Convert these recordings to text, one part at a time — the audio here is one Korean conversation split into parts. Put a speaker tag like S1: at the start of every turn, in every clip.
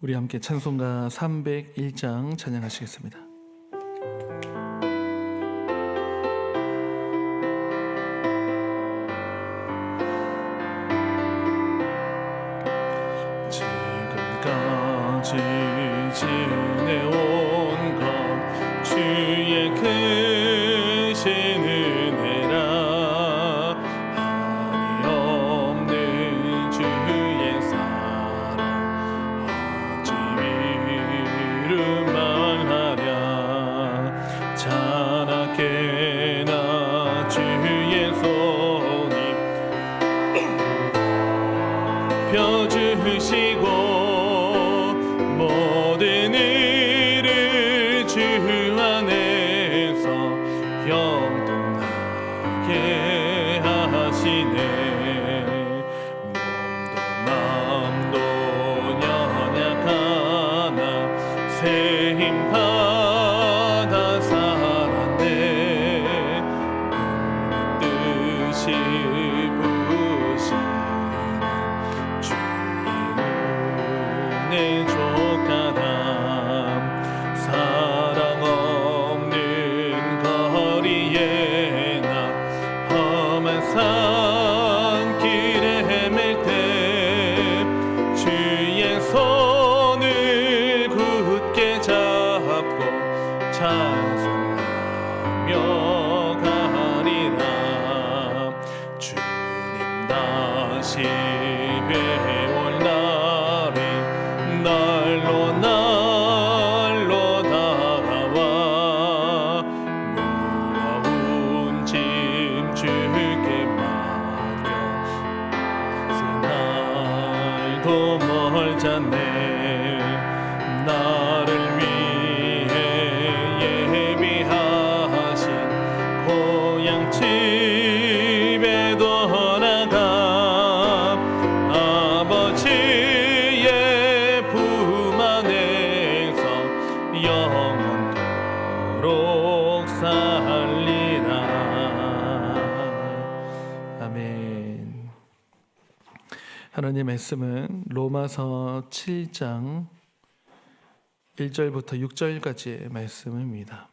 S1: 우리 함께 찬송가 301장 찬양하시겠습니다. 지금까지 지내온 것 주의 크신 은혜라. 한이 없는 주의 사랑 어찌 이름만 하랴. 자나깨나 주의 손이 펴주시고 모든 일을 주 안에서 형통하게 하시네. 몸도 마음도 연약하나 새 힘 받아 살았네. 무릇 뜻이 부으시는 주의 은혜 족하다. 사랑 없는 거리에 나 험한 산길에 헤맬 때 주의 손을 굳게 잡고 찬송하며 가리라. 주님 다시 뵈올 날이 날로 다가와. 무거운 짐 주께 맡겨 날도 멀잖네. 나를 위해 예비하신 고향 집에 돌아가 아버지의 품 안에서 영원토록 살리라. 아멘. 하나님의 말씀은 로마서 7장 1절부터 6절까지의 말씀입니다.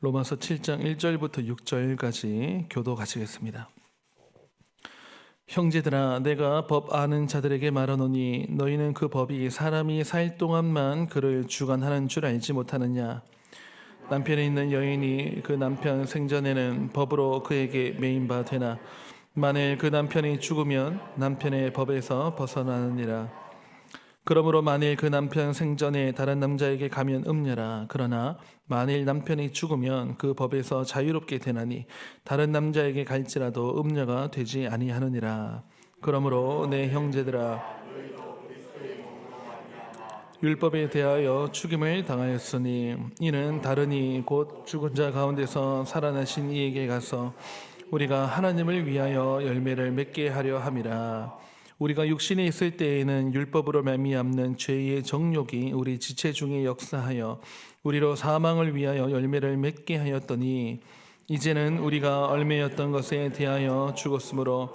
S1: 로마서 7장 1절부터 6절까지 교독하시겠습니다. 형제들아, 내가 법 아는 자들에게 말하노니 너희는 그 법이 사람이 살 동안만 그를 주관하는 줄 알지 못하느냐. 남편에 있는 여인이 그 남편 생전에는 법으로 그에게 매인 바 되나 만일 그 남편이 죽으면 남편의 법에서 벗어나느니라. 그러므로 만일 그 남편 생전에 다른 남자에게 가면 음녀라. 그러나 만일 남편이 죽으면 그 법에서 자유롭게 되나니 다른 남자에게 갈지라도 음녀가 되지 아니하느니라. 그러므로 내 형제들아, 율법에 대하여 죽임을 당하였으니 이는 다르니 곧 죽은 자 가운데서 살아나신 이에게 가서 우리가 하나님을 위하여 열매를 맺게 하려 함이라. 우리가 육신에 있을 때에는 율법으로 말미암는 죄의 정욕이 우리 지체 중에 역사하여 우리로 사망을 위하여 열매를 맺게 하였더니 이제는 우리가 얼매였던 것에 대하여 죽었으므로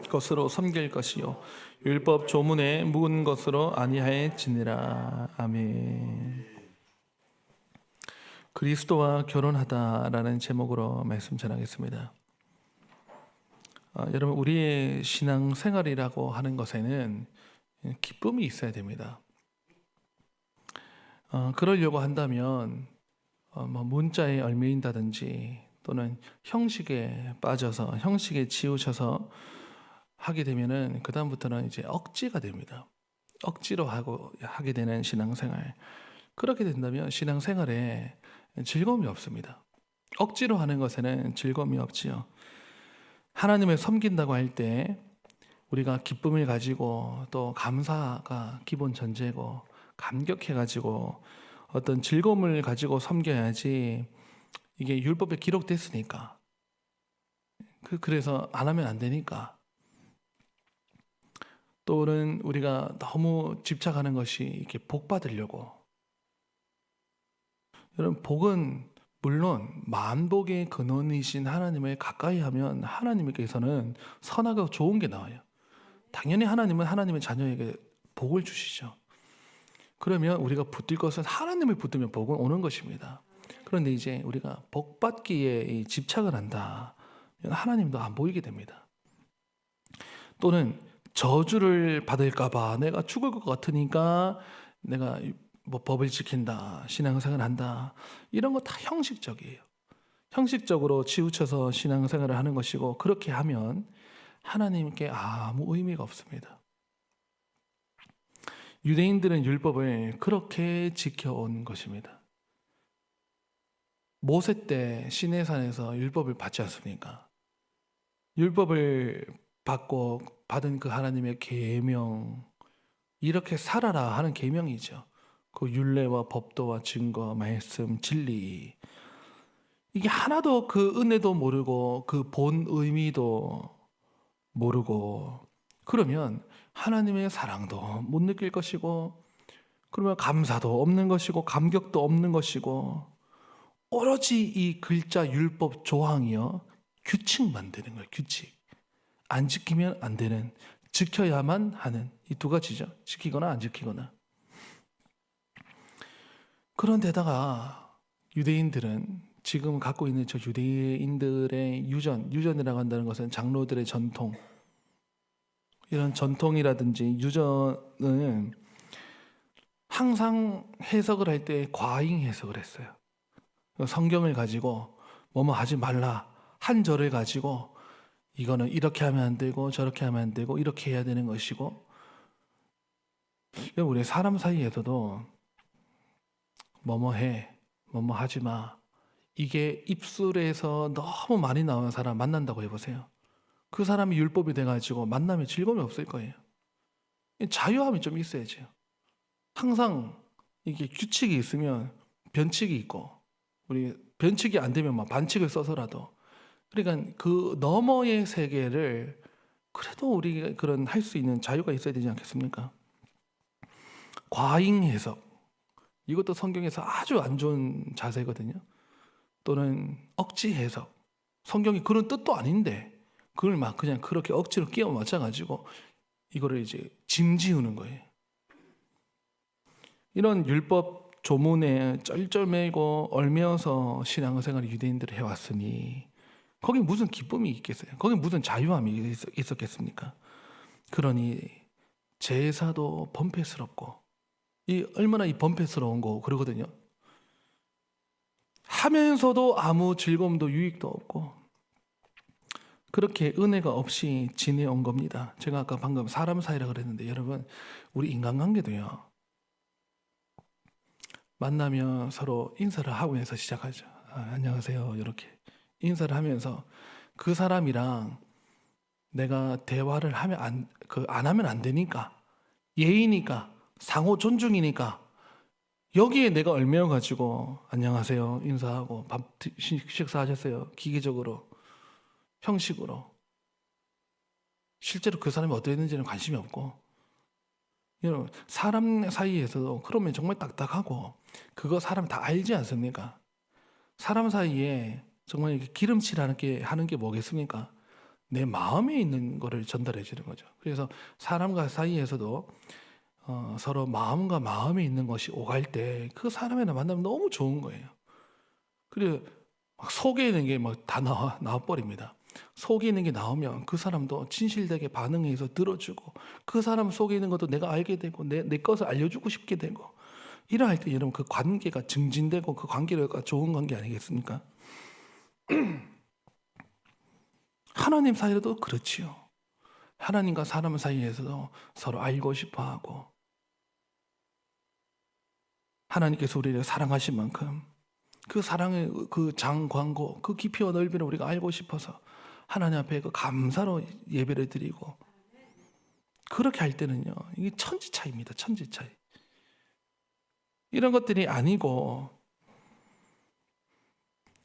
S1: 것으로 섬길 것이요 율법 조문에 묵은 것으로 아니하였지니라. 아멘. 그리스도와 결혼하다라는 제목으로 말씀 전하겠습니다. 여러분, 우리의 신앙 생활이라고 하는 것에는 기쁨이 있어야 됩니다. 그러려고 한다면 문자에 얽매인다든지 또는 형식에 빠져서 형식에 치우쳐서 하게 되면은 그 다음부터는 이제 억지가 됩니다. 억지로 하게 되는 신앙생활. 그렇게 된다면 신앙생활에 즐거움이 없습니다. 억지로 하는 것에는 즐거움이 없지요. 하나님을 섬긴다고 할 때 우리가 기쁨을 가지고 또 감사가 기본 전제고 감격해가지고 어떤 즐거움을 가지고 섬겨야지. 이게 율법에 기록됐으니까 그래서 안 하면 안 되니까. 또는 우리가 너무 집착하는 것이 이렇게 복 받으려고. 여러분, 복은 물론 만복의 근원이신 하나님을 가까이 하면 하나님께서는 선하고 좋은 게 나와요. 당연히 하나님은 하나님의 자녀에게 복을 주시죠. 그러면 우리가 붙들 것은 하나님을 붙들면 복은 오는 것입니다. 그런데 이제 우리가 복 받기에 집착을 한다. 하나님도 안 보이게 됩니다. 또는 저주를 받을까봐 내가 죽을 것 같으니까 내가 뭐 법을 지킨다, 신앙생활을 한다. 이런 거 다 형식적이에요. 형식적으로 치우쳐서 신앙생활을 하는 것이고 그렇게 하면 하나님께 아무 의미가 없습니다. 유대인들은 율법을 그렇게 지켜온 것입니다. 모세 때 시내산에서 율법을 받지 않습니까? 율법을 받고 받은 그 하나님의 계명, 이렇게 살아라 하는 계명이죠. 그 율례와 법도와 증거, 말씀, 진리, 이게 하나도 그 은혜도 모르고 그 본 의미도 모르고 그러면 하나님의 사랑도 못 느낄 것이고 그러면 감사도 없는 것이고 감격도 없는 것이고 오로지 이 글자 율법 조항이요 규칙 만드는 거예요. 규칙. 안 지키면 안 되는, 지켜야만 하는 이 두 가지죠. 지키거나 안 지키거나. 그런데다가 유대인들은 지금 갖고 있는 저 유대인들의 유전이라고 한다는 것은 장로들의 전통, 이런 전통이라든지 유전은 항상 해석을 할 때 과잉 해석을 했어요. 성경을 가지고 뭐뭐 하지 말라 한 절을 가지고 이거는 이렇게 하면 안 되고 저렇게 하면 안 되고 이렇게 해야 되는 것이고, 우리 사람 사이에서도 뭐뭐 해, 뭐뭐 하지 마, 이게 입술에서 너무 많이 나오는 사람 만난다고 해보세요. 그 사람이 율법이 돼가지고 만나면 즐거움이 없을 거예요. 자유함이 좀 있어야죠. 항상 이게 규칙이 있으면 변칙이 있고, 우리 변칙이 안 되면 막 반칙을 써서라도, 그러니까 그 너머의 세계를 그래도 우리가 그런 할 수 있는 자유가 있어야 되지 않겠습니까? 과잉 해석, 이것도 성경에서 아주 안 좋은 자세거든요. 또는 억지 해석, 성경이 그런 뜻도 아닌데 그걸 막 그냥 그렇게 억지로 끼워 맞춰가지고 이거를 이제 짐지우는 거예요. 이런 율법 조문에 쩔쩔매고 얽매여서 신앙생활을 유대인들이 해왔으니 거기 무슨 기쁨이 있겠어요? 거기 무슨 자유함이 있었겠습니까? 그러니 제사도 번패스럽고, 이 얼마나 이 번패스러운 거 그러거든요. 하면서도 아무 즐거움도 유익도 없고 그렇게 은혜가 없이 지내온 겁니다. 제가 아까 방금 사람 사이라 그랬는데 여러분, 우리 인간관계도요, 만나면 서로 인사를 하고 해서 시작하죠. 안녕하세요 이렇게 인사를 하면서 그 사람이랑 내가 대화를 하면 안 하면 안 되니까, 예의니까, 상호 존중이니까 여기에 내가 얽매여 가지고 안녕하세요 인사하고 식사하셨어요 기계적으로 형식으로, 실제로 그 사람이 어땠는지는 관심이 없고, 여러분 사람 사이에서도 그러면 정말 딱딱하고 그거 사람 다 알지 않습니까? 사람 사이에 정말 이렇게 기름칠하는 게 하는 게 뭐겠습니까? 내 마음에 있는 거를 전달해 주는 거죠. 그래서 사람과 사이에서도 서로 마음과 마음에 있는 것이 오갈 때 그 사람이랑 만나면 너무 좋은 거예요. 그리고 막 속에 있는 게 막 다 나와버립니다. 속에 있는 게 나오면 그 사람도 진실되게 반응해서 들어주고, 그 사람 속에 있는 것도 내가 알게 되고 내 것을 알려주고 싶게 되고, 이러할 때 여러분 그 관계가 증진되고 그 관계가 좋은 관계 아니겠습니까? 하나님 사이로도 그렇지요. 하나님과 사람 사이에서도 서로 알고 싶어하고, 하나님께서 우리를 사랑하신 만큼 그 사랑의 그 장광고 그 깊이와 넓이를 우리가 알고 싶어서 하나님 앞에 그 감사로 예배를 드리고, 그렇게 할 때는요 이게 천지차이입니다. 천지차이. 이런 것들이 아니고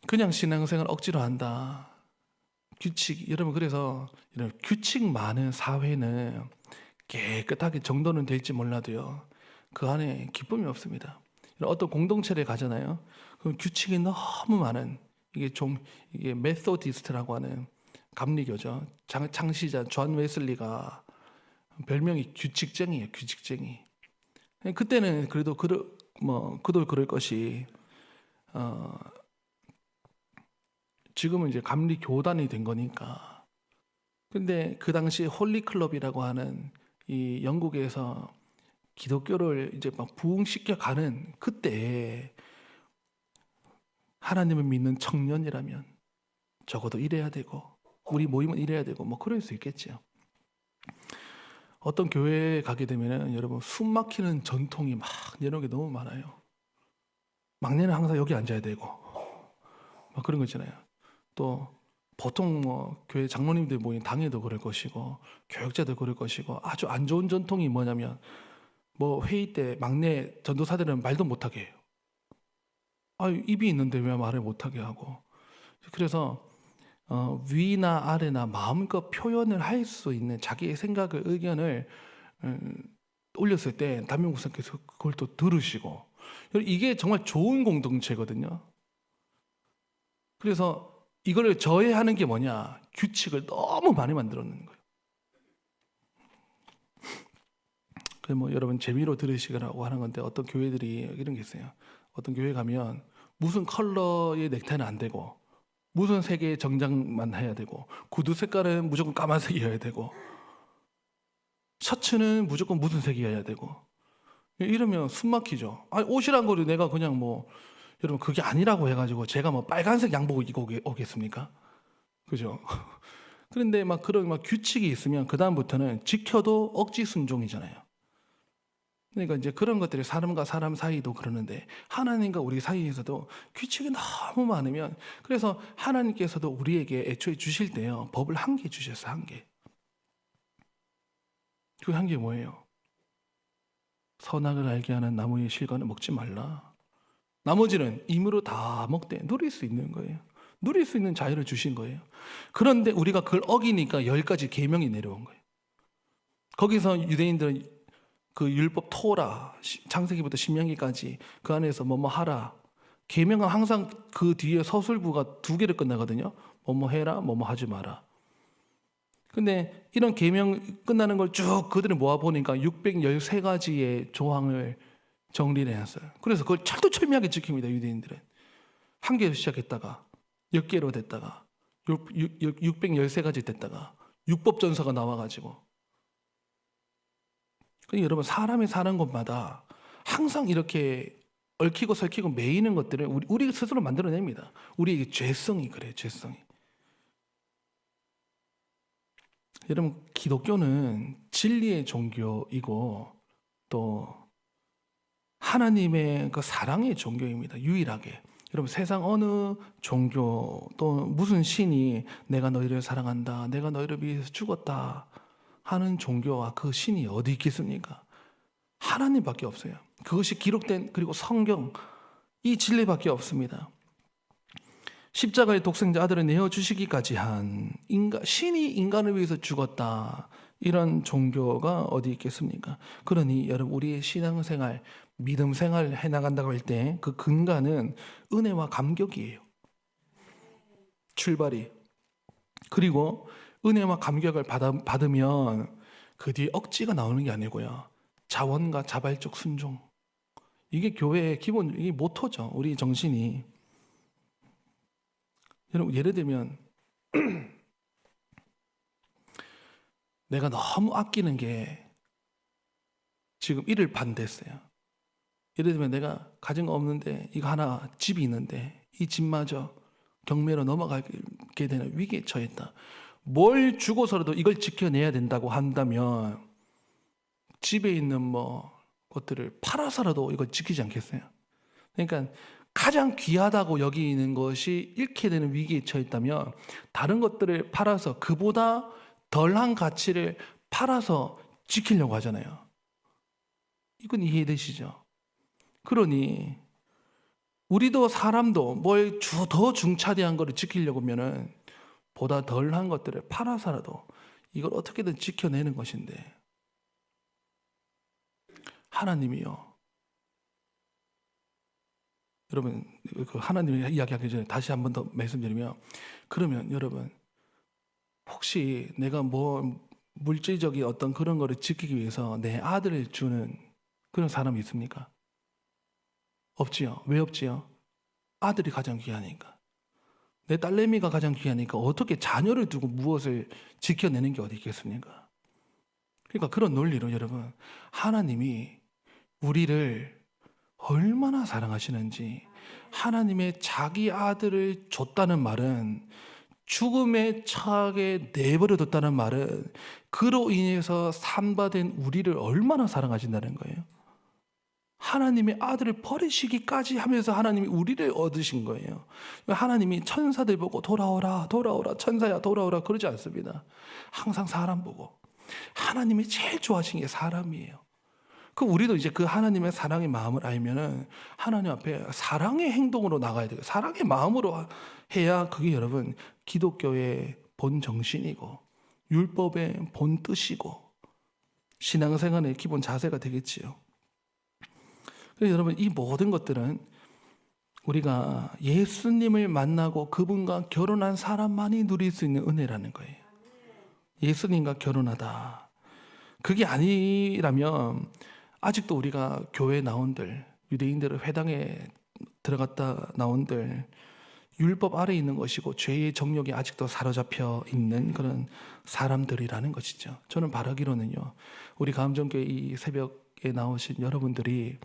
S1: 그냥 신앙생활 억지로 한다, 규칙, 여러분 그래서 이런 규칙 많은 사회는 깨끗하게 정돈은 될지 몰라도요 그 안에 기쁨이 없습니다. 어떤 공동체를 가잖아요. 그 규칙이 너무 많은 이게 메소디스트라고 하는 감리교죠. 창시자 존 웨슬리가 별명이 규칙쟁이에요. 규칙쟁이. 그때는 그래도 그도 그럴 것이 지금은 이제 감리 교단이 된 거니까. 근데 그 당시 홀리 클럽이라고 하는 이 영국에서 기독교를 이제 막 부흥시켜 가는 그때 하나님을 믿는 청년이라면 적어도 이래야 되고 우리 모임은 이래야 되고 뭐 그럴 수 있겠죠. 어떤 교회에 가게 되면은 여러분 숨 막히는 전통이 막 이런 게 너무 많아요. 막내는 항상 여기 앉아야 되고 막 그런 거 있잖아요. 또 보통 뭐 교회 장로님들 모인 당회도 그럴 것이고 교역자도 그럴 것이고 아주 안 좋은 전통이 뭐냐면 뭐 회의 때 막내 전도사들은 말도 못하게 해요. 입이 있는데 왜 말을 못하게 하고. 그래서 위나 아래나 마음껏 표현을 할 수 있는 자기의 생각을 의견을 올렸을 때 담임 목사님께서 그걸 또 들으시고 이게 정말 좋은 공동체거든요. 그래서 이걸 저해하는 게 뭐냐? 규칙을 너무 많이 만들어 놓는 거예요. 뭐 여러분 재미로 들으시라고 하는 건데 어떤 교회들이 이런 게 있어요. 어떤 교회 가면 무슨 컬러의 넥타이는 안 되고 무슨 색의 정장만 해야 되고 구두 색깔은 무조건 까만색이어야 되고 셔츠는 무조건 무슨 색이어야 되고 이러면 숨 막히죠. 옷이란 거를 내가 그냥 뭐 여러분 그게 아니라고 해가지고 제가 뭐 빨간색 양복 입고 오겠습니까? 그죠? 그런데 막 그런 규칙이 있으면 그 다음부터는 지켜도 억지 순종이잖아요. 그러니까 이제 그런 것들이 사람과 사람 사이도 그러는데 하나님과 우리 사이에서도 규칙이 너무 많으면 그래서 하나님께서도 우리에게 애초에 주실 때요 법을 한 개 주셨어요. 한 개. 그 한 개 뭐예요? 선악을 알게 하는 나무의 실과는 먹지 말라. 나머지는 임으로 다 먹되 누릴 수 있는 거예요. 누릴 수 있는 자유를 주신 거예요. 그런데 우리가 그걸 어기니까 10가지 계명이 내려온 거예요. 거기서 유대인들은 그 율법 토라 창세기부터 신명기까지 그 안에서 뭐뭐 하라. 계명은 항상 그 뒤에 서술구가 2개를 끝나거든요. 뭐뭐 해라, 뭐뭐 하지 마라. 근데 이런 계명 끝나는 걸 쭉 그들을 모아 보니까 613가지의 조항을 정리를 해놨어요. 그래서 그걸 철두철미하게 지킵니다. 유대인들은. 1개로 시작했다가 10개로 됐다가 613가지 됐다가 율법전서가 나와가지고. 그러니까 여러분 사람이 사는 곳마다 항상 이렇게 얽히고 설키고 매이는 것들을 우리 스스로 만들어냅니다. 우리에게 죄성이 그래요. 죄성이. 여러분 기독교는 진리의 종교이고 또 하나님의 그 사랑의 종교입니다. 유일하게. 여러분 세상 어느 종교 또 무슨 신이 내가 너희를 사랑한다, 내가 너희를 위해서 죽었다 하는 종교와 그 신이 어디 있겠습니까? 하나님밖에 없어요. 그것이 기록된 그리고 성경 이 진리밖에 없습니다. 십자가의 독생자 아들을 내어주시기까지 한 신이 인간을 위해서 죽었다. 이런 종교가 어디 있겠습니까? 그러니 여러분 우리의 신앙생활, 믿음 생활 해나간다고 할 때 그 근간은 은혜와 감격이에요. 출발이. 그리고 은혜와 감격을 받으면 그 뒤에 억지가 나오는 게 아니고요. 자원과 자발적 순종. 이게 교회의 기본, 이게 모토죠. 우리 정신이. 여러분 예를 들면 내가 너무 아끼는 게 지금 이를 반대했어요. 예를 들면 내가 가진 거 없는데 이거 하나 집이 있는데 이 집마저 경매로 넘어가게 되는 위기에 처했다. 뭘 주고서라도 이걸 지켜내야 된다고 한다면 집에 있는 뭐 것들을 팔아서라도 이걸 지키지 않겠어요? 그러니까 가장 귀하다고 여기는 것이 잃게 되는 위기에 처했다면 다른 것들을 팔아서 그보다 덜한 가치를 팔아서 지키려고 하잖아요. 이건 이해되시죠? 그러니 우리도 사람도 뭘 더 중차대한 것을 지키려고 하면은 보다 덜한 것들을 팔아서라도 이걸 어떻게든 지켜내는 것인데 하나님이요. 여러분, 그 하나님의 이야기하기 전에 다시 한 번 더 말씀드리면, 그러면 여러분, 혹시 내가 뭐 물질적인 어떤 그런 거를 지키기 위해서 내 아들을 주는 그런 사람이 있습니까? 없지요. 왜 없지요? 아들이 가장 귀하니까. 내 딸내미가 가장 귀하니까 어떻게 자녀를 두고 무엇을 지켜내는 게 어디 있겠습니까? 그러니까 그런 논리로 여러분, 하나님이 우리를 얼마나 사랑하시는지, 하나님의 자기 아들을 줬다는 말은, 죽음에 처하게 내버려뒀다는 말은 그로 인해서 산바된 우리를 얼마나 사랑하신다는 거예요. 하나님의 아들을 버리시기까지 하면서 하나님이 우리를 얻으신 거예요. 하나님이 천사들 보고 돌아오라 돌아오라 천사야 돌아오라 그러지 않습니다. 항상 사람 보고. 하나님이 제일 좋아하시는 게 사람이에요. 그 우리도 이제 그 하나님의 사랑의 마음을 알면은 하나님 앞에 사랑의 행동으로 나가야 돼요. 사랑의 마음으로 해야 그게 여러분 기독교의 본 정신이고 율법의 본 뜻이고 신앙생활의 기본 자세가 되겠지요. 그래서 여러분, 이 모든 것들은 우리가 예수님을 만나고 그분과 결혼한 사람만이 누릴 수 있는 은혜라는 거예요. 예수님과 결혼하다. 그게 아니라면 아직도 우리가 교회에 나온들, 유대인들의 회당에 들어갔다 나온들 율법 아래에 있는 것이고 죄의 정욕이 아직도 사로잡혀 있는 그런 사람들이라는 것이죠. 저는 바라기로는요, 우리 감정교회 이 새벽에 나오신 여러분들이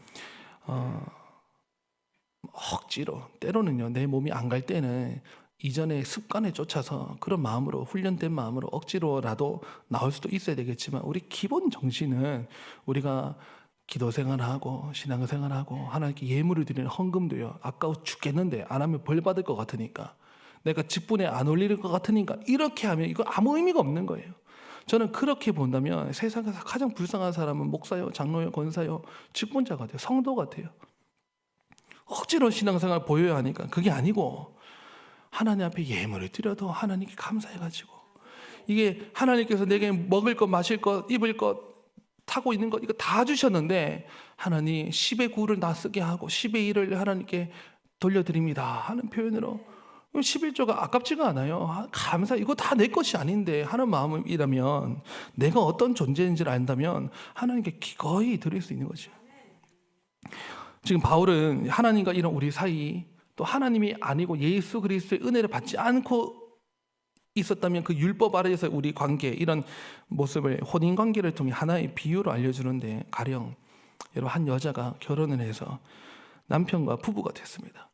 S1: 억지로, 때로는요 내 몸이 안 갈 때는 이전의 습관에 쫓아서 그런 마음으로, 훈련된 마음으로 억지로라도 나올 수도 있어야 되겠지만, 우리 기본 정신은 우리가 기도 생활하고 신앙 생활하고 하나님께 예물을 드리는 헌금도요, 아까워 죽겠는데 안 하면 벌 받을 것 같으니까, 내가 직분에 안 올릴 것 같으니까 이렇게 하면 이거 아무 의미가 없는 거예요. 저는 그렇게 본다면 세상에서 가장 불쌍한 사람은 목사요, 장로요, 권사요, 직분자 같아요. 성도 같아요. 억지로 신앙생활 보여야 하니까. 그게 아니고 하나님 앞에 예물을 드려도 하나님께 감사해가지고, 이게 하나님께서 내게 먹을 것, 마실 것, 입을 것, 타고 있는 것 이거 다 주셨는데 하나님 10의 9를 나 쓰게 하고 10의 1을 하나님께 돌려드립니다 하는 표현으로 11조가 아깝지가 않아요. 감사, 이거 다 내 것이 아닌데 하는 마음이라면, 내가 어떤 존재인지를 안다면 하나님께 기꺼이 드릴 수 있는 거죠. 지금 바울은 하나님과 이런 우리 사이, 또 하나님이 아니고 예수 그리스도의 은혜를 받지 않고 있었다면 그 율법 아래에서 우리 관계, 이런 모습을 혼인 관계를 통해 하나의 비유로 알려주는데, 가령 여러분, 한 여자가 결혼을 해서 남편과 부부가 됐습니다.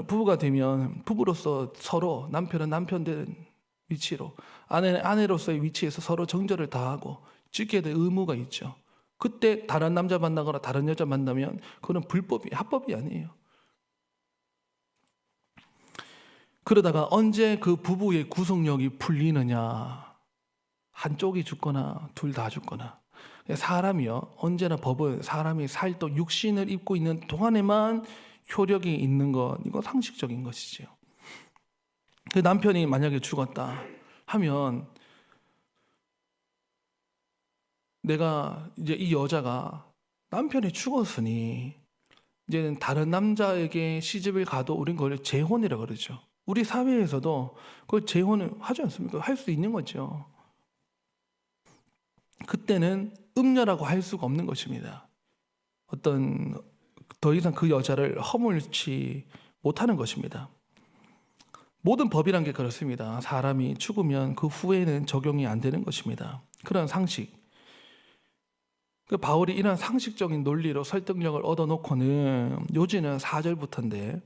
S1: 부부가 되면 부부로서 서로, 남편은 남편된 위치로, 아내는 아내로서의 위치에서 서로 정절을 다하고 지켜야 될 의무가 있죠. 그때 다른 남자 만나거나 다른 여자 만나면 그건 불법이, 합법이 아니에요. 그러다가 언제 그 부부의 구속력이 풀리느냐, 한쪽이 죽거나 둘 다 죽거나. 사람이요, 언제나 법은 사람이 살도 육신을 입고 있는 동안에만 효력이 있는 것, 이거 상식적인 것이지요. 그 남편이 만약에 죽었다 하면 내가 이제 이 여자가 남편이 죽었으니 이제는 다른 남자에게 시집을 가도 우린 그걸 재혼이라 그러죠. 우리 사회에서도 그걸 재혼을 하지 않습니까? 할 수 있는 거죠. 그때는 음녀라고 할 수가 없는 것입니다. 어떤 더 이상 그 여자를 허물지 못하는 것입니다. 모든 법이란 게 그렇습니다. 사람이 죽으면 그 후에는 적용이 안 되는 것입니다. 그런 상식. 그 바울이 이런 상식적인 논리로 설득력을 얻어놓고는 요지는 4절부터인데,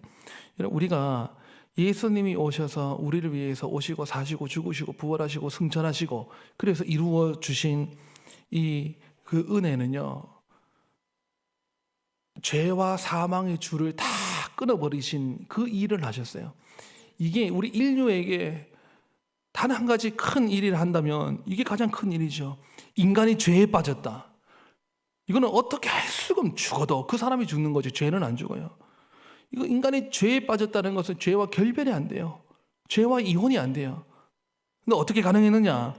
S1: 우리가 예수님이 오셔서 우리를 위해서 오시고 사시고 죽으시고 부활하시고 승천하시고 그래서 이루어 주신 이 그 은혜는요, 죄와 사망의 줄을 다 끊어버리신 그 일을 하셨어요. 이게 우리 인류에게 단 한 가지 큰 일을 한다면 이게 가장 큰 일이죠. 인간이 죄에 빠졌다. 이거는 어떻게 할 수가 없는, 죽어도 그 사람이 죽는 거지 죄는 안 죽어요. 이거 인간이 죄에 빠졌다는 것은 죄와 결별이 안 돼요. 죄와 이혼이 안 돼요. 근데 어떻게 가능했느냐?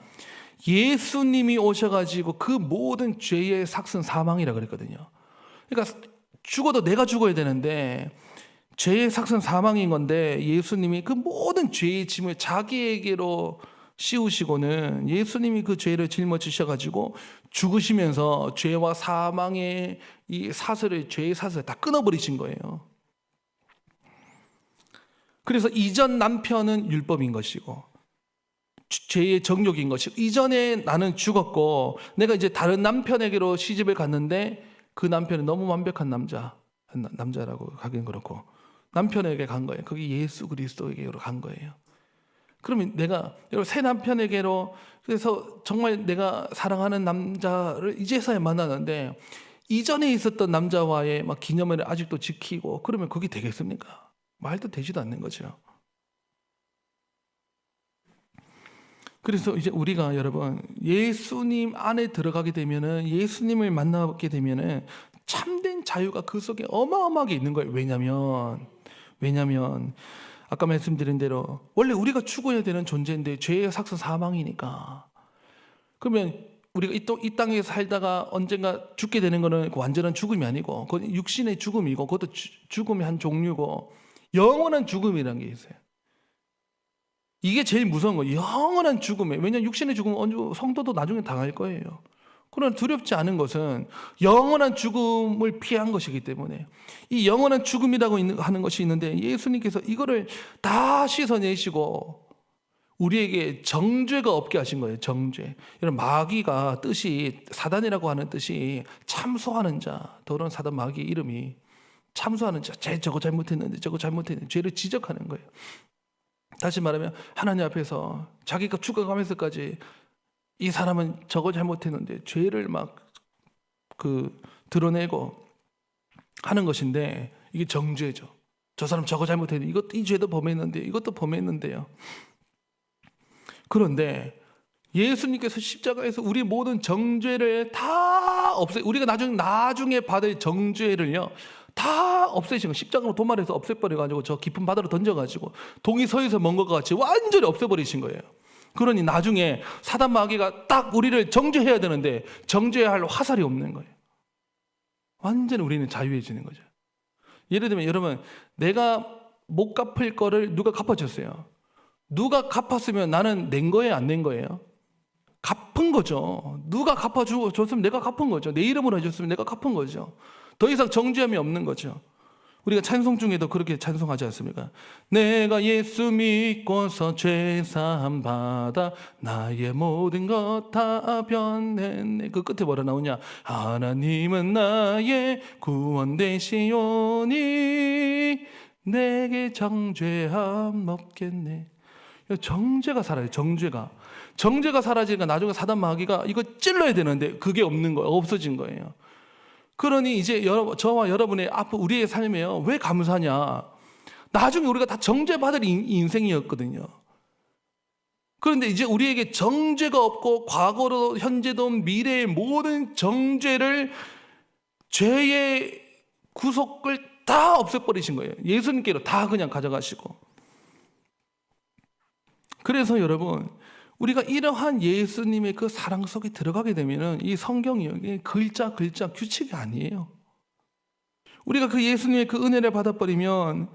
S1: 예수님이 오셔가지고 그 모든 죄의 삭은 사망이라 그랬거든요. 그러니까 죽어도 내가 죽어야 되는데 죄의 삭은 사망인 건데 예수님이 그 모든 죄의 짐을 자기에게로 씌우시고는 예수님이 그 죄를 짊어지셔가지고 죽으시면서 죄와 사망의 이 사슬을, 죄의 사슬을 다 끊어버리신 거예요. 그래서 이전 남편은 율법인 것이고 죄의 정욕인 것이고, 이전에 나는 죽었고 내가 이제 다른 남편에게로 시집을 갔는데 그 남편은 너무 완벽한 남자라고 하긴 그렇고 남편에게 간 거예요. 그게 예수 그리스도에게로 간 거예요. 그러면 내가 새 남편에게로, 그래서 정말 내가 사랑하는 남자를 이제서야 만나는데 이전에 있었던 남자와의 막 기념을 아직도 지키고 그러면 그게 되겠습니까? 말도 되지도 않는 거죠. 그래서 이제 우리가 여러분 예수님 안에 들어가게 되면은, 예수님을 만나게 되면은 참된 자유가 그 속에 어마어마하게 있는 거예요. 왜냐면 아까 말씀드린 대로 원래 우리가 죽어야 되는 존재인데 죄의 삭은 사망이니까, 그러면 우리가 또 이 땅에 살다가 언젠가 죽게 되는 거는 완전한 죽음이 아니고 그건 육신의 죽음이고, 그것도 죽음의 한 종류고, 영원한 죽음이라는 게 있어요. 이게 제일 무서운 거예요. 영원한 죽음에. 왜냐하면 육신의 죽음은 성도도 나중에 당할 거예요. 그러나 두렵지 않은 것은 영원한 죽음을 피한 것이기 때문에, 이 영원한 죽음이라고 하는 것이 있는데 예수님께서 이거를 다 씻어내시고 우리에게 정죄가 없게 하신 거예요. 정죄. 이런 마귀가 뜻이, 사단이라고 하는 뜻이 참소하는 자, 더러운 사단 마귀의 이름이 참소하는 자, 저거 잘못했는데 죄를 지적하는 거예요. 다시 말하면 하나님 앞에서 자기가 죽어가면서까지 이 사람은 저거 잘못했는데 죄를 막 드러내고 하는 것인데, 이게 정죄죠. 저 사람 저거 잘못했는데 이 죄도 범했는데 이것도 범했는데요. 그런데 예수님께서 십자가에서 우리 모든 정죄를 다 우리가 나중에 받을 정죄를요 다 없애신 거, 십자가로 도말해서 없애버려가지고 저 깊은 바다로 던져가지고 동이 서에서 먼 것과 같이 완전히 없애버리신 거예요. 그러니 나중에 사단 마귀가 딱 우리를 정죄해야 되는데 정죄해야 할 화살이 없는 거예요. 완전히 우리는 자유해지는 거죠. 예를 들면 여러분, 내가 못 갚을 거를 누가 갚아줬어요. 누가 갚았으면 나는 낸 거예요, 안 낸 거예요? 갚은 거죠. 누가 갚아줬으면 내가 갚은 거죠. 내 이름으로 해줬으면 내가 갚은 거죠. 더 이상 정죄함이 없는 거죠. 우리가 찬송 중에도 그렇게 찬송하지 않습니까? 내가 예수 믿고서 죄사함 받아 나의 모든 것 다 변했네. 그 끝에 뭐라 나오냐? 하나님은 나의 구원 되시오니 내게 정죄함 없겠네. 정죄가 사라져요. 정죄가 사라지니까 나중에 사단 마귀가 이거 찔러야 되는데 그게 없는 거예요. 없어진 거예요. 그러니 이제 저와 여러분의 앞으로 우리의 삶에요, 왜 감사하냐? 나중에 우리가 다 정죄받을 인생이었거든요. 그런데 이제 우리에게 정죄가 없고 과거로 현재도 미래의 모든 정죄를, 죄의 구속을 다 없애버리신 거예요. 예수님께로 다 그냥 가져가시고. 그래서 여러분, 우리가 이러한 예수님의 그 사랑 속에 들어가게 되면은 이 성경이 글자 규칙이 아니에요. 우리가 그 예수님의 그 은혜를 받아버리면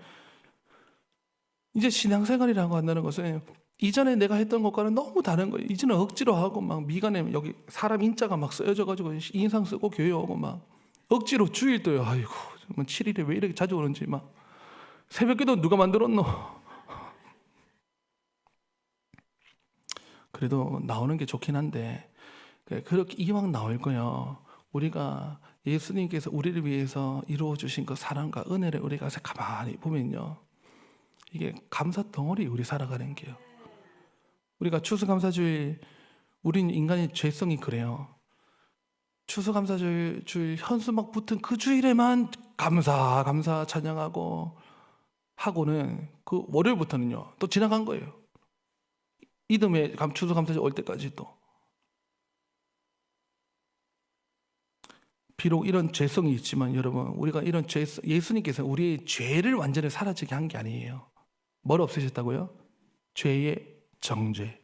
S1: 이제 신앙생활이라고 한다는 것은 이전에 내가 했던 것과는 너무 다른 거예요. 이제는 억지로 하고 막 미간에 여기 사람 인자가 막 쓰여져가지고 인상 쓰고 교회 오고 막 억지로 주일도요. 아이고 7일에 왜 이렇게 자주 오는지 막 새벽기도 누가 만들었노? 그래도 나오는 게 좋긴 한데 그렇게 이왕 나올 거요. 우리가 예수님께서 우리를 위해서 이루어 주신 그 사랑과 은혜를 우리가 가만히 보면요, 이게 감사 덩어리 우리 살아가는 게요. 우리가 추수감사주일, 우린 인간의 죄성이 그래요. 추수감사주일 현수막 붙은 그 주일에만 감사 찬양하고 하고는 그 월요일부터는요 또 지나간 거예요. 이듬해 추수감사절 올 때까지 또. 비록 이런 죄성이 있지만 여러분, 우리가 이런 예수님께서 우리의 죄를 완전히 사라지게 한 게 아니에요. 뭘 없애셨다고요? 죄의 정죄.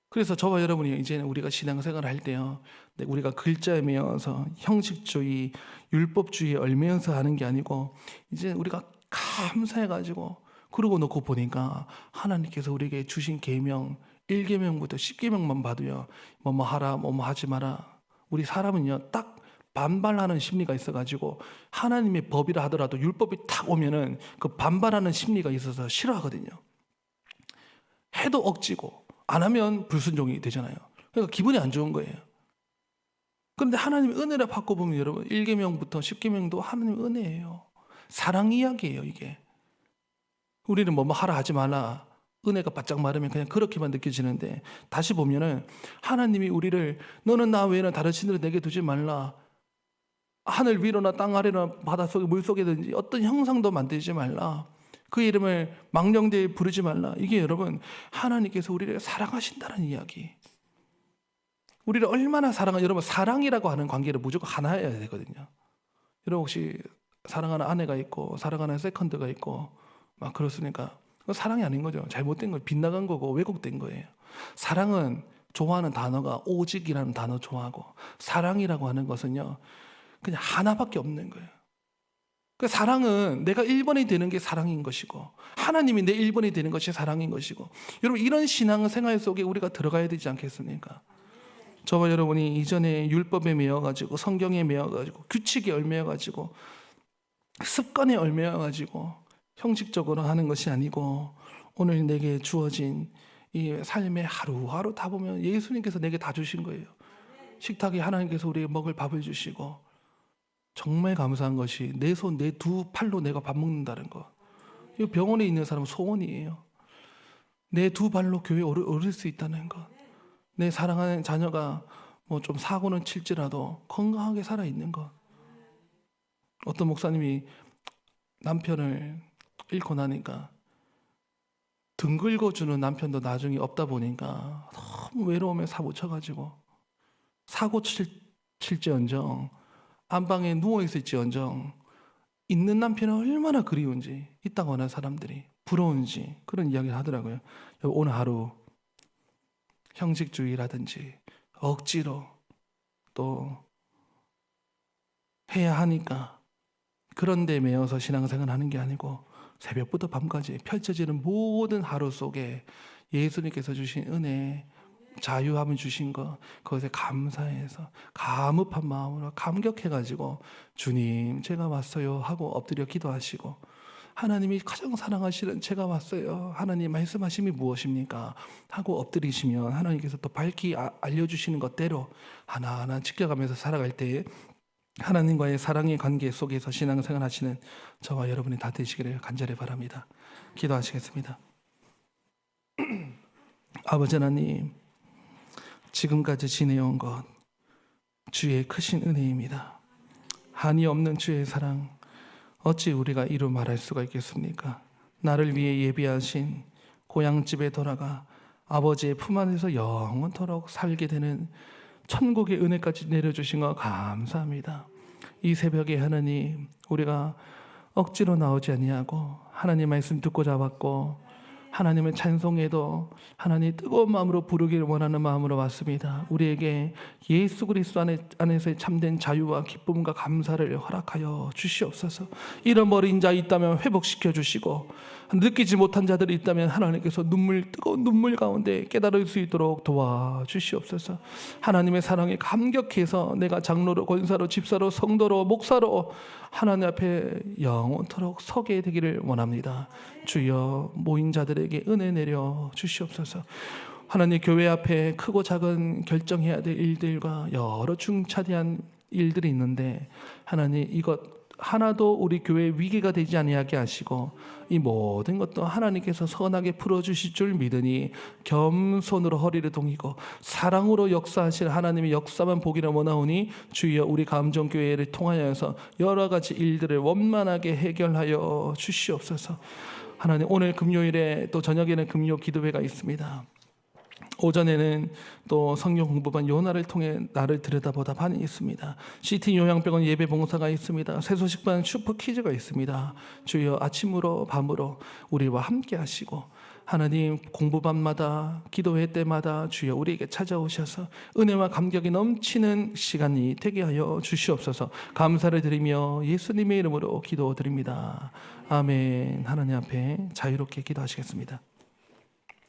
S1: 그래서 저와 여러분이 이제는 우리가 신앙생활을 할 때요, 우리가 글자에 매여서 형식주의, 율법주의에 얽매여서 하는 게 아니고 이제 우리가 감사해가지고 그러고 놓고 보니까 하나님께서 우리에게 주신 계명 1계명부터 10계명만 봐도요, 뭐뭐 하라, 뭐뭐 하지 마라. 우리 사람은요 딱 반발하는 심리가 있어가지고 하나님의 법이라 하더라도 율법이 탁 오면은 그 반발하는 심리가 있어서 싫어하거든요. 해도 억지고 안 하면 불순종이 되잖아요. 그러니까 기분이 안 좋은 거예요. 그런데 하나님의 은혜를 받고 보면 여러분 1계명부터 10계명도 하나님의 은혜예요. 사랑 이야기예요. 이게 우리는 뭐뭐 하라 하지 말라, 은혜가 바짝 마르면 그냥 그렇게만 느껴지는데, 다시 보면은 하나님이 우리를 너는 나 외에는 다른 신들을 내게 두지 말라, 하늘 위로나 땅 아래나 바닷속에 물속에든지 어떤 형상도 만들지 말라, 그 이름을 망령되이 부르지 말라. 이게 여러분 하나님께서 우리를 사랑하신다는 이야기. 우리를 얼마나 여러분 사랑이라고 하는 관계를 무조건 하나여야 되거든요. 여러분 혹시 사랑하는 아내가 있고 사랑하는 세컨드가 있고 막 그렇습니까? 그건 사랑이 아닌 거죠. 잘못된 거예요. 빗나간 거고 왜곡된 거예요. 사랑은 좋아하는 단어가 오직이라는 단어 좋아하고, 사랑이라고 하는 것은요 그냥 하나밖에 없는 거예요. 그 사랑은 내가 1번이 되는 게 사랑인 것이고 하나님이 내 1번이 되는 것이 사랑인 것이고, 여러분 이런 신앙생활 속에 우리가 들어가야 되지 않겠습니까? 저와 여러분이 이전에 율법에 매여가지고 성경에 매여가지고 규칙에 얽매여가지고 습관에 얽매여가지고 형식적으로 하는 것이 아니고, 오늘 내게 주어진 이 삶의 하루하루 다 보면 예수님께서 내게 다 주신 거예요. 식탁에 하나님께서 우리에게 먹을 밥을 주시고, 정말 감사한 것이 내 손, 내 두 팔로 내가 밥 먹는다는 거. 이 병원에 있는 사람은 소원이에요. 내 두 발로 교회에 오를 수 있다는 것. 내 사랑하는 자녀가 뭐 좀 사고는 칠지라도 건강하게 살아있는 것. 어떤 목사님이 남편을 잃고 나니까 등 긁어주는 남편도 나중에 없다 보니까 너무 외로움에 사무쳐가지고 사고 칠지언정 안방에 누워있을지언정 있는 남편은 얼마나 그리운지, 있다고 하는 사람들이 부러운지 그런 이야기를 하더라고요. 오늘 하루 형식주의라든지 억지로 또 해야 하니까 그런 데 매여서 신앙생활을 하는 게 아니고, 새벽부터 밤까지 펼쳐지는 모든 하루 속에 예수님께서 주신 은혜, 자유함을 주신 것, 그것에 감사해서 감업한 마음으로 감격해가지고 주님 제가 왔어요 하고 엎드려 기도하시고, 하나님이 가장 사랑하시는 제가 왔어요, 하나님 말씀하심이 무엇입니까 하고 엎드리시면 하나님께서 또 밝히 알려주시는 것대로 하나하나 지켜가면서 살아갈 때 하나님과의 사랑의 관계 속에서 신앙생활 하시는 저와 여러분이 다 되시기를 간절히 바랍니다. 기도하시겠습니다. 아버지 하나님, 지금까지 지내온 것 주의 크신 은혜입니다. 한이 없는 주의 사랑 어찌 우리가 이루 말할 수가 있겠습니까? 나를 위해 예비하신 고향집에 돌아가 아버지의 품 안에서 영원토록 살게 되는 천국의 은혜까지 내려주신 것 감사합니다. 이 새벽에 하나님, 우리가 억지로 나오지 아니하고 하나님 말씀 듣고자 왔고 하나님의 찬송에도 하나님 뜨거운 마음으로 부르기를 원하는 마음으로 왔습니다. 우리에게 예수 그리스도 안에서의 참된 자유와 기쁨과 감사를 허락하여 주시옵소서. 잃어버린 자 있다면 회복시켜 주시고, 느끼지 못한 자들이 있다면 하나님께서 뜨거운 눈물 가운데 깨달을 수 있도록 도와주시옵소서. 하나님의 사랑에 감격해서 내가 장로로, 권사로, 집사로, 성도로, 목사로 하나님 앞에 영원토록 서게 되기를 원합니다. 주여, 모인 자들에게 은혜 내려 주시옵소서. 하나님, 교회 앞에 크고 작은 결정해야 될 일들과 여러 중차대한 일들이 있는데 하나님, 이것 하나도 우리 교회에 위기가 되지 아니하게 하시고 이 모든 것도 하나님께서 선하게 풀어주실 줄 믿으니 겸손으로 허리를 동이고 사랑으로 역사하실 하나님의 역사만 보기를 원하오니 주여, 우리 감정교회를 통하여서 여러 가지 일들을 원만하게 해결하여 주시옵소서. 하나님, 오늘 금요일에 또 저녁에는 금요 기도회가 있습니다. 오전에는 또 성경 공부반 요나를 통해 나를 들여다보다 반이 있습니다. CT 요양병원 예배 봉사가 있습니다. 새소식반 슈퍼 퀴즈가 있습니다. 주여 아침으로 밤으로 우리와 함께 하시고 하나님 공부반마다 기도회 때마다 주여 우리에게 찾아오셔서 은혜와 감격이 넘치는 시간이 되게 하여 주시옵소서. 감사를 드리며 예수님의 이름으로 기도드립니다. 아멘. 하나님 앞에 자유롭게 기도하시겠습니다.